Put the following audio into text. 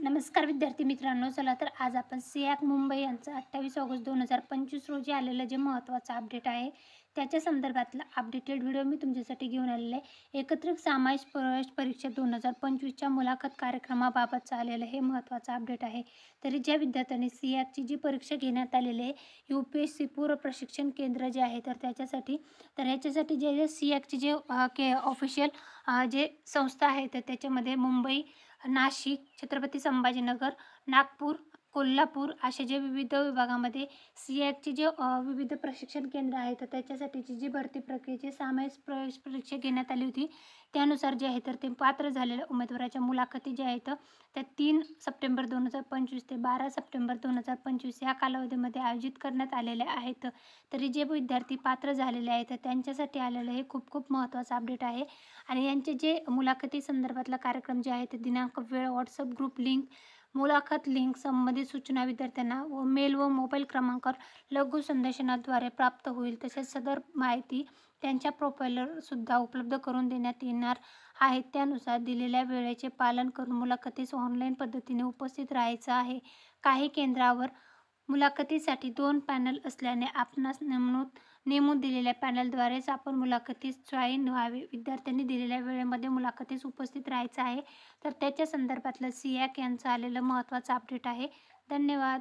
नमस्कार विद्यार्थी मित्रांनो. चला तर आज आपण सिॲक मुंबई यांचं 28 ऑगस्ट 2025 रोजी आलेलं जे महत्त्वाचं अपडेट आहे त्याच्या संदर्भातला अपडेटेड व्हिडिओ मी तुमच्यासाठी घेऊन आलेले आहे. एकत्रित सामायिक प्रवेश परीक्षा 2025च्या मुलाखत कार्यक्रमाबाबतचं आलेलं हे महत्त्वाचं अपडेट आहे. तरी ज्या विद्यार्थ्यांनी सिॲकची जी परीक्षा घेण्यात आलेली आहे UPSC पूर्व प्रशिक्षण केंद्र जे आहे तर ह्याच्यासाठी जे सिॲकची जे ऑफिशियल जे संस्था आहे तर त्याच्यामध्ये मुंबई, नाशिक, छत्रपती संभाजीनगर, नागपूर, कोल्हापूर असे जे विविध विभागामध्ये सिॲकचे जे विविध प्रशिक्षण केंद्र आहेत तर त्याच्यासाठीची जी भरती प्रक्रियेची सामायिक प्रवेश परीक्षा घेण्यात आली होती त्यानुसार जे आहे तर ते पात्र झालेल्या उमेदवाराच्या मुलाखती ज्या आहेत त्या 3 सप्टेंबर 2025 ते 12 सप्टेंबर 2025 या कालावधीमध्ये आयोजित करण्यात आलेल्या आहेत. तरी जे विद्यार्थी पात्र झालेले आहेत तर त्यांच्यासाठी आलेलं हे खूप खूप महत्त्वाचं अपडेट आहे. आणि यांचे जे मुलाखती संदर्भातला कार्यक्रम जे आहे ते दिनांक, वेळ, व्हॉट्सअप ग्रुप लिंक, मुलाखत लिंक, संबंधित सूचना विद्यार्थ्यांना मेल व मोबाईल क्रमांकावर लघु संदेशनाद्वारे प्राप्त होईल. तसेच सदर माहिती त्यांच्या प्रोफाईलवर सुद्धा उपलब्ध करून देण्यात येणार आहे. त्यानुसार दिलेल्या वेळेचे पालन करून मुलाखतीस ऑनलाईन पद्धतीने उपस्थित राहायचं आहे. काही केंद्रावर मुलाखतीसाठी 2 पॅनल असल्याने आपणास नेमून दिलेल्या पॅनलद्वारेच आपण मुलाखतीस जॉईन व्हावे. विद्यार्थ्यांनी दिलेल्या वेळेमध्ये मुलाखतीस उपस्थित राहायचं आहे. तर त्याच्या संदर्भातलं सिॲक यांचं आलेलं महत्त्वाचं अपडेट आहे. धन्यवाद.